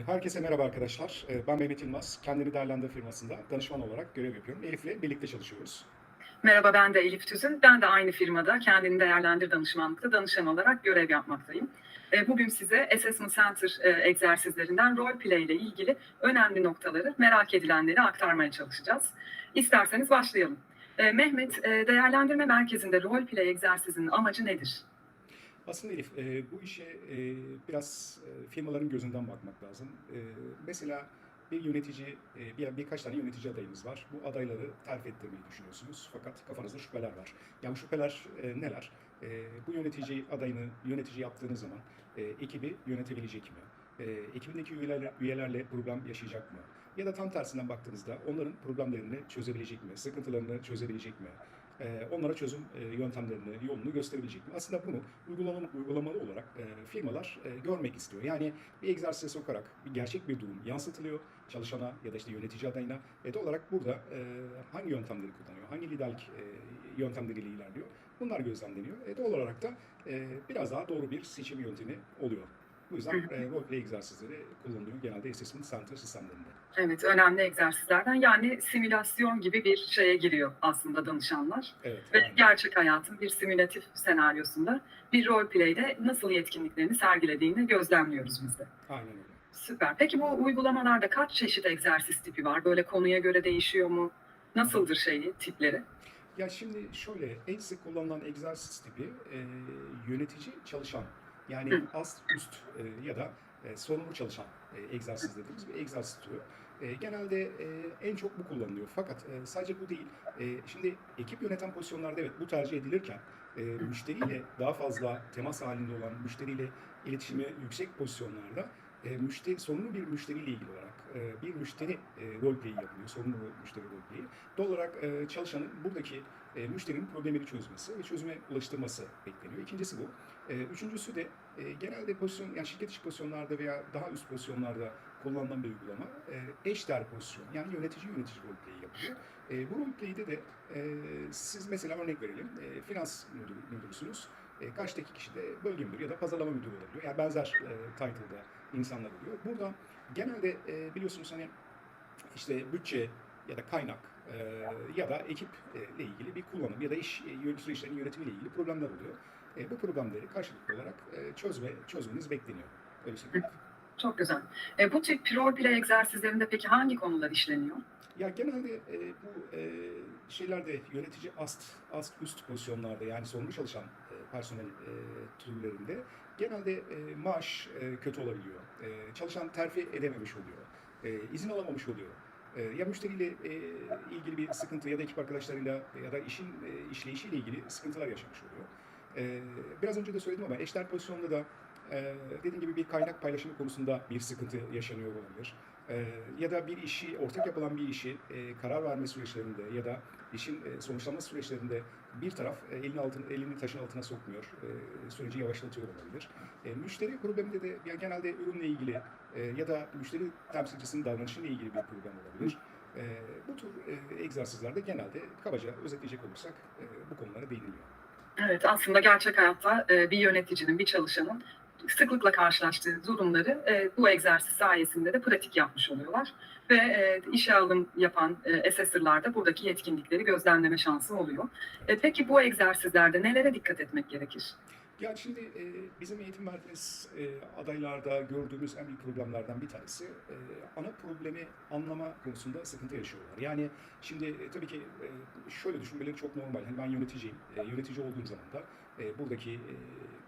Herkese merhaba arkadaşlar. Ben Mehmet Yılmaz. Kendini Değerlendir firmasında danışman olarak görev yapıyorum. Elif'le birlikte çalışıyoruz. Merhaba, ben de Elif Tüzün. Ben de aynı firmada Kendini Değerlendir danışmanlıkta danışan olarak görev yapmaktayım. Bugün size Assessment Center egzersizlerinden role play ile ilgili önemli noktaları, merak edilenleri aktarmaya çalışacağız. İsterseniz başlayalım. Mehmet, değerlendirme merkezinde role play egzersizinin amacı nedir? Aslında Elif, bu işe biraz firmaların gözünden bakmak lazım. Mesela bir yönetici, birkaç tane yönetici adayımız var. Bu adayları terfi ettirmeyi düşünüyorsunuz. Fakat kafanızda şüpheler var. Yani bu şüpheler neler? Bu yönetici adayını yönetici yaptığınız zaman ekibi yönetebilecek mi? Ekibindeki üyelerle problem yaşayacak mı? Ya da tam tersinden baktığınızda onların problemlerini çözebilecek mi? Sıkıntılarını çözebilecek mi? Onlara çözüm yöntemlerini, yolunu gösterebilecek mi? Aslında bunu uygulamalı olarak firmalar görmek istiyor. Yani bir egzersize sokarak gerçek bir durum yansıtılıyor çalışana ya da işte yönetici adayına. Doğal olarak burada hangi yöntemleri kullanıyor, hangi liderlik yöntemleriyle ilerliyor? Bunlar gözlemleniyor. Doğal olarak da biraz daha doğru bir seçim yöntemi oluyor. Bu yüzden roleplay egzersizleri kullanılıyor genelde assessment center sistemlerinde. Evet, önemli egzersizlerden. Yani simülasyon gibi bir şeye giriyor aslında danışanlar. Evet, Ve aynen. gerçek hayatın bir simülatif senaryosunda bir role play'de nasıl yetkinliklerini sergilediğini gözlemliyoruz biz de. Aynen öyle. Süper. Peki bu uygulamalarda kaç çeşit egzersiz tipi var? Böyle konuya göre değişiyor mu? Hı hı. Nasıldır tipleri? Ya şimdi şöyle, en sık kullanılan egzersiz tipi yönetici çalışan. Yani Hı. ast üst ya da sorumlu çalışan egzersiz dediğimiz bir egzersiz türü. Genelde en çok bu kullanılıyor. Fakat sadece bu değil. Şimdi ekip yöneten pozisyonlarda evet bu tercih edilirken müşteriyle daha fazla temas halinde olan, müşteriyle iletişimi yüksek pozisyonlarda sorunlu bir müşteriyle ilgili olarak bir müşteri roleplay'i yapılıyor. Sorunlu müşteri roleplay'i. Doğal olarak çalışanın buradaki müşterinin problemini çözmesi ve çözüme ulaştırması bekleniyor. İkincisi bu. Üçüncüsü de genelde yani şirket içi pozisyonlarda veya daha üst pozisyonlarda kullanılan bir uygulama. Eşdeğer pozisyon, yani yönetici roleplay'i yapılıyor. Bu roleplay'de de siz mesela örnek verelim, finans müdürüsünüz. Karşıdaki kişi de bölge müdürü ya da pazarlama müdürü olabiliyor. Yani benzer title'da insanlar oluyor. Burada genelde biliyorsunuz hani işte bütçe ya da kaynak ya da ekiple ilgili bir kullanım ya da süreçlerin yönetimiyle ilgili problemler oluyor. Bu problemleri karşılıklı olarak çözmeniz bekleniyor. Öyle söyleyeyim. Çok güzel. Bu tip role play egzersizlerinde peki hangi konular işleniyor? Ya genelde bu şeylerde yönetici ast üst pozisyonlarda yani sorumlu çalışan personel türlerinde genelde maaş kötü olabiliyor. Çalışan terfi edememiş oluyor. İzin alamamış oluyor. Ya müşteriyle ilgili bir sıkıntı ya da ekip arkadaşlarıyla ya da işin işleyişiyle ilgili sıkıntılar yaşamış oluyor. Biraz önce de söyledim ama eşler pozisyonunda da dediğim gibi bir kaynak paylaşımı konusunda bir sıkıntı yaşanıyor olabilir. Ya da ortak yapılan bir işi karar verme süreçlerinde ya da işin sonuçlanma süreçlerinde bir taraf elini taşın altına sokmuyor, süreci yavaşlatıyor olabilir. Müşteri probleminde de yani genelde ürünle ilgili ya da müşteri temsilcisinin davranışıyla ilgili bir problem olabilir. Bu tür egzersizlerde genelde kabaca özetleyecek olursak bu konulara değiniliyor. Evet, aslında gerçek hayatta bir yöneticinin, bir çalışanın sıklıkla karşılaştığı durumları bu egzersiz sayesinde de pratik yapmış oluyorlar. Ve işe alım yapan assessor'lar da buradaki yetkinlikleri gözlemleme şansı oluyor. Evet. Peki bu egzersizlerde nelere dikkat etmek gerekir? Ya şimdi bizim eğitim verdiğimiz adaylarda gördüğümüz en büyük problemlerden bir tanesi ana problemi anlama konusunda sıkıntı yaşıyorlar. Yani şimdi tabii ki şöyle düşünmeleri çok normal. Hani ben yöneticiyim. Yönetici olduğum zaman da buradaki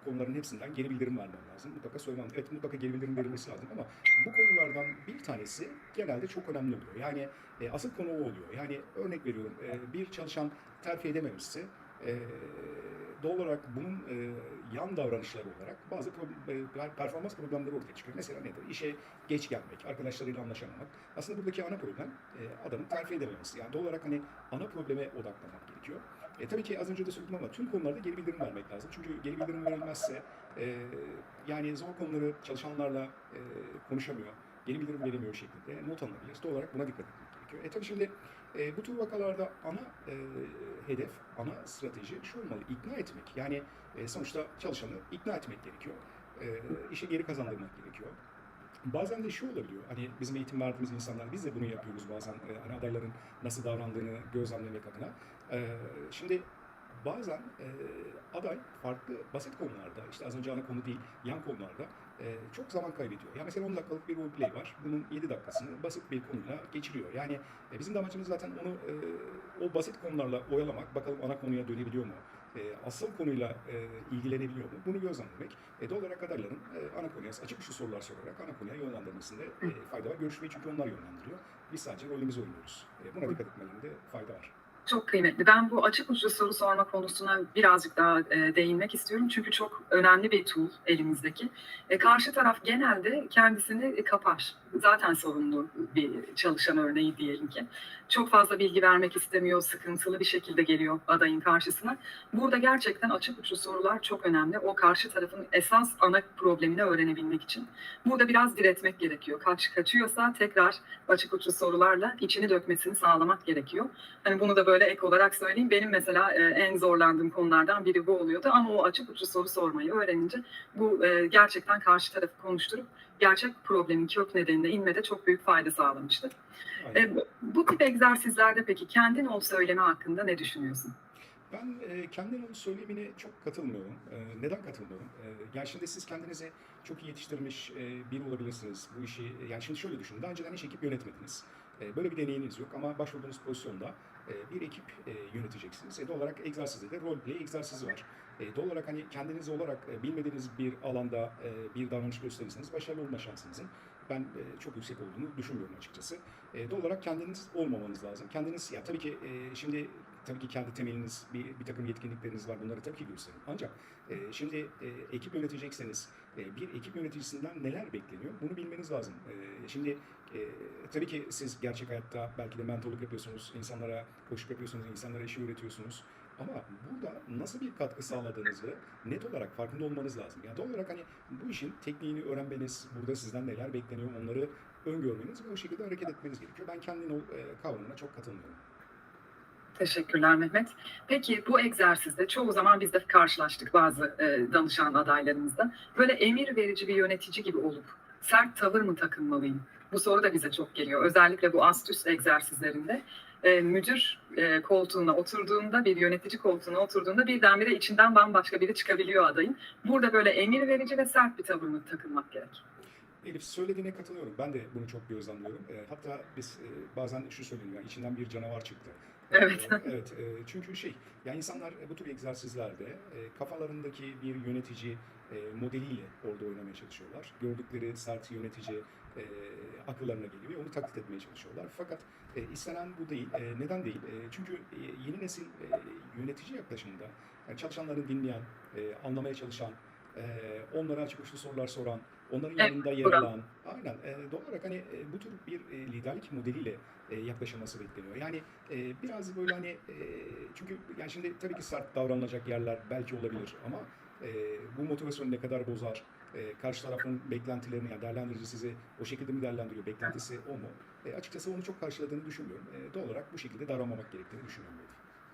konuların hepsinden geri bildirim vermem lazım. Mutlaka söylemem. Evet mutlaka geri bildirim verilmesi lazım ama bu konulardan bir tanesi genelde çok önemli oluyor. Yani asıl konu o oluyor. Yani örnek veriyorum bir çalışan terfi edememişse e, doğal olarak bunun yan davranışları olarak bazı performans problemleri ortaya çıkıyor. Mesela nedir? İşe geç gelmek, arkadaşlarıyla anlaşamamak. Aslında buradaki ana problem adamın terfi edememesi. Yani doğal olarak hani ana probleme odaklanmak gerekiyor. Tabii ki az önce de söyledim ama tüm konularda geri bildirim vermek lazım. Çünkü geri bildirim verilmezse yani zor konuları çalışanlarla konuşamıyor, geri bildirim veremiyor şeklinde not alınabilir. Doğal olarak buna dikkat etmek gerekiyor. Tabii şimdi bu tür vakalarda ana hedef, ana strateji şu olmalı, ikna etmek. Yani sonuçta çalışanı ikna etmek gerekiyor. İşi geri kazandırmak gerekiyor. Bazen de şu olabiliyor, hani bizim eğitim verdiğimiz insanlar, biz de bunu yapıyoruz bazen, hani adayların nasıl davrandığını gözlemlemek adına. Şimdi bazen aday farklı basit konularda, işte az önce ana konu değil, yan konularda çok zaman kaybediyor. Ya mesela 10 dakikalık bir role play var, bunun 7 dakikasını basit bir konuyla geçiriyor. Yani bizim de amacımız zaten onu o basit konularla oyalamak, bakalım ana konuya dönebiliyor mu? Asıl konuyla ilgilenebiliyor mu? Bunu gözlemlemek. Doğal olarak adayların ana konuya açık uçlu sorular sorarak ana konuya yönlendirmesinde fayda var. Görüşmeyi çünkü onlar yönlendiriyor. Biz sadece rolümüzü oynuyoruz. Buna dikkat etmelerinde fayda var. Çok kıymetli. Ben bu açık uçlu soru sorma konusuna birazcık daha değinmek istiyorum. Çünkü çok önemli bir tool elimizdeki. Karşı taraf genelde kendisini kapar. Zaten sorunlu bir çalışan örneği diyelim ki. Çok fazla bilgi vermek istemiyor, sıkıntılı bir şekilde geliyor adayın karşısına. Burada gerçekten açık uçlu sorular çok önemli. O karşı tarafın esas ana problemini öğrenebilmek için. Burada biraz diretmek gerekiyor. Kaçıyorsa tekrar açık uçlu sorularla içini dökmesini sağlamak gerekiyor. Hani bunu da böyle ek olarak söyleyeyim. Benim mesela en zorlandığım konulardan biri bu oluyordu. Ama o açık uçlu soru sormayı öğrenince bu gerçekten karşı tarafı konuşturup gerçek problemin kök nedenine inmede çok büyük fayda sağlamıştı. Aynen. Bu tip egzersizlerde peki kendin ol söyleme hakkında ne düşünüyorsun? Ben kendin ol söylemine çok katılmıyorum. Neden katılmıyorum? Yani şimdi siz kendinizi çok iyi yetiştirmiş biri olabilirsiniz. Bu işi, yani şimdi şöyle düşünün. Daha önceden hiç ekip yönetmediniz. Böyle bir deneyiminiz yok ama başvurduğunuz pozisyonda bir ekip yöneteceksiniz. Doğal olarak egzersizde de role play egzersizi var. Doğal olarak hani kendiniz olarak bilmediğiniz bir alanda bir davranış gösterirseniz başarılı olma şansınızın ben çok yüksek olduğunu düşünmüyorum açıkçası. Doğal olarak kendiniz olmamanız lazım. Kendiniz, ya tabii ki şimdi tabii ki kendi temeliniz, bir takım yetkinlikleriniz var. Bunları tabii ki gösterin. Ancak şimdi ekip yönetecekseniz bir ekip yöneticisinden neler bekleniyor? Bunu bilmeniz lazım. Şimdi tabii ki siz gerçek hayatta belki de mentorluk yapıyorsunuz, insanlara koşuk yapıyorsunuz, insanlara işi öğretiyorsunuz. Ama burada nasıl bir katkı sağladığınızı net olarak farkında olmanız lazım. Yani doğal olarak hani bu işin tekniğini öğrenmeniz, burada sizden neler bekleniyor onları öngörmeniz ve o şekilde hareket etmeniz gerekiyor. Ben kendin ol kavramına çok katılmıyorum. Teşekkürler Mehmet. Peki bu egzersizde çoğu zaman biz de karşılaştık bazı danışan adaylarımızda. Böyle emir verici bir yönetici gibi olup sert tavır mı takınmalıyım? Bu soru da bize çok geliyor. Özellikle bu astüs egzersizlerinde müdür koltuğuna oturduğunda, bir yönetici koltuğuna oturduğunda birdenbire içinden bambaşka biri çıkabiliyor adayın. Burada böyle emir verici ve sert bir tavır mı takınmak gerek? Elif, söylediğine katılıyorum. Ben de bunu çok gözlemliyorum. Hatta biz bazen şu söyleniyor, içinden bir canavar çıktı. Evet. Evet, çünkü yani insanlar bu tür egzersizlerde kafalarındaki bir yönetici modeliyle orada oynamaya çalışıyorlar. Gördükleri sert yönetici e, akıllarına geliyor ve onu taklit etmeye çalışıyorlar. Fakat istenen bu değil. Neden değil? Çünkü yeni nesil yönetici yaklaşımında yani çalışanların dinleyen, anlamaya çalışan, onlara açık uçlu sorular soran, onların Evet, yanında yer bravo. alan, aynen, doğal olarak hani bu tür bir liderlik modeliyle yaklaşılması bekleniyor. Yani biraz böyle hani çünkü yani şimdi tabii ki sert davranılacak yerler belki olabilir ama bu motivasyonu ne kadar bozar? Karşı tarafın beklentilerini, yani değerlendirici sizi o şekilde mi değerlendiriyor? Beklentisi o mu? Açıkçası onu çok karşıladığını düşünmüyorum. Doğal olarak bu şekilde davranmamak gerektiğini düşünüyorum.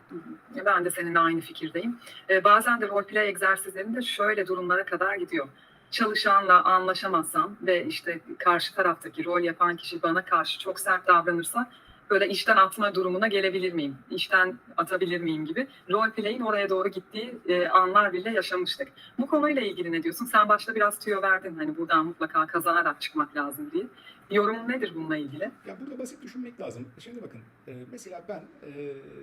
Hı hı. Ben de seninle aynı fikirdeyim. Bazen de roleplay egzersizlerinde şöyle durumlara kadar gidiyor. Çalışanla anlaşamazsam ve işte karşı taraftaki rol yapan kişi bana karşı çok sert davranırsa böyle işten atma durumuna gelebilir miyim? İşten atabilir miyim gibi. Roleplay'in oraya doğru gittiği anlar bile yaşamıştık. Bu konuyla ilgili ne diyorsun? Sen başta biraz tüyo verdin hani buradan mutlaka kazanarak çıkmak lazım diye. Yorumun nedir bununla ilgili? Ya burada basit düşünmek lazım. Şimdi bakın, mesela ben,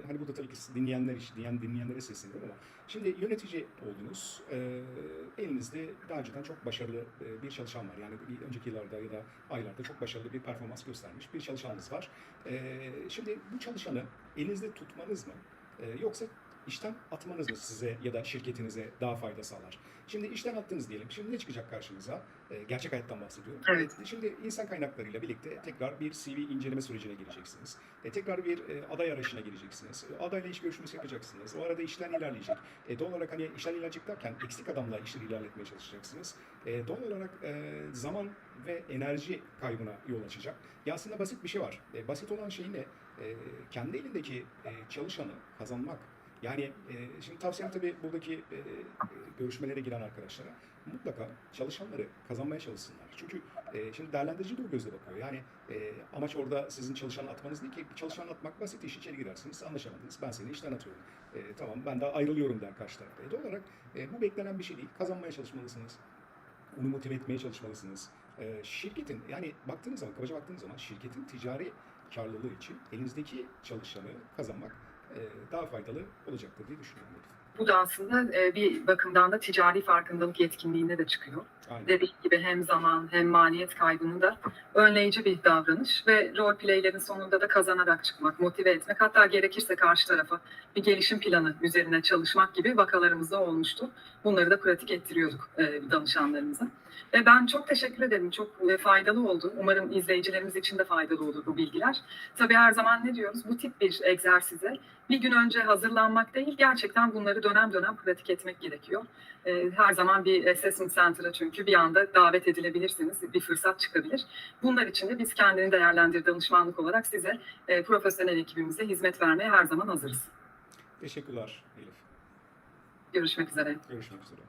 hani burada tabii ki dinleyenlere sesleniyorum ama şimdi yönetici oldunuz. Elinizde daha önceden çok başarılı bir çalışan var. Yani bir önceki yıllarda ya da aylarda çok başarılı bir performans göstermiş bir çalışanınız var. Şimdi bu çalışanı elinizde tutmanız mı? Yoksa işten atmanız mı size ya da şirketinize daha fayda sağlar? Şimdi işten attınız diyelim. Şimdi ne çıkacak karşınıza? Gerçek hayattan bahsediyorum. Evet. Şimdi insan kaynaklarıyla birlikte tekrar bir CV inceleme sürecine gireceksiniz. Tekrar bir aday arayışına gireceksiniz. Adayla iş görüşmesi yapacaksınız. O arada işler ilerleyecek. Doğal olarak hani işler ilerleyecek derken eksik adamla işleri ilerletmeye çalışacaksınız. Doğal olarak zaman ve enerji kaybına yol açacak. Ya aslında basit bir şey var. Basit olan şey ne? Kendi elindeki çalışanı kazanmak. Yani şimdi tavsiyem tabii buradaki görüşmelere giren arkadaşlara mutlaka çalışanları kazanmaya çalışsınlar. Çünkü Şimdi değerlendirici de o gözle bakıyor. Yani amaç orada sizin çalışan atmanız değil ki. Bir çalışan atmak basit iş. İçeri girersiniz, anlaşamadınız. Ben seni işten atıyorum. Tamam, ben de ayrılıyorum der karşı tarafta. Doğal olarak bu beklenen bir şey değil. Kazanmaya çalışmalısınız. Onu motive etmeye çalışmalısınız. Şirketin, yani baktığınız zaman, kabaca baktığınız zaman şirketin ticari karlılığı için elinizdeki çalışanı kazanmak daha faydalı olacaktır diye düşünüyorum. Bu da aslında bir bakımdan da ticari farkındalık yetkinliğine de çıkıyor. Aynen. Dediğim gibi hem zaman hem maliyet kaybını da önleyici bir davranış ve role playlerin sonunda da kazanarak çıkmak, motive etmek, hatta gerekirse karşı tarafa bir gelişim planı üzerine çalışmak gibi vakalarımız da olmuştu. Bunları da pratik ettiriyorduk danışanlarımıza. Ve ben çok teşekkür ederim. Çok faydalı oldu. Umarım izleyicilerimiz için de faydalı olur bu bilgiler. Tabii her zaman ne diyoruz? Bu tip bir egzersize bir gün önce hazırlanmak değil, gerçekten bunları dönem dönem pratik etmek gerekiyor. Her zaman bir assessment center'a çünkü bir anda davet edilebilirsiniz, bir fırsat çıkabilir. Bunlar için de biz kendini değerlendir danışmanlık olarak size profesyonel ekibimize hizmet vermeye her zaman hazırız. Teşekkürler Elif. Görüşmek üzere. Görüşmek üzere.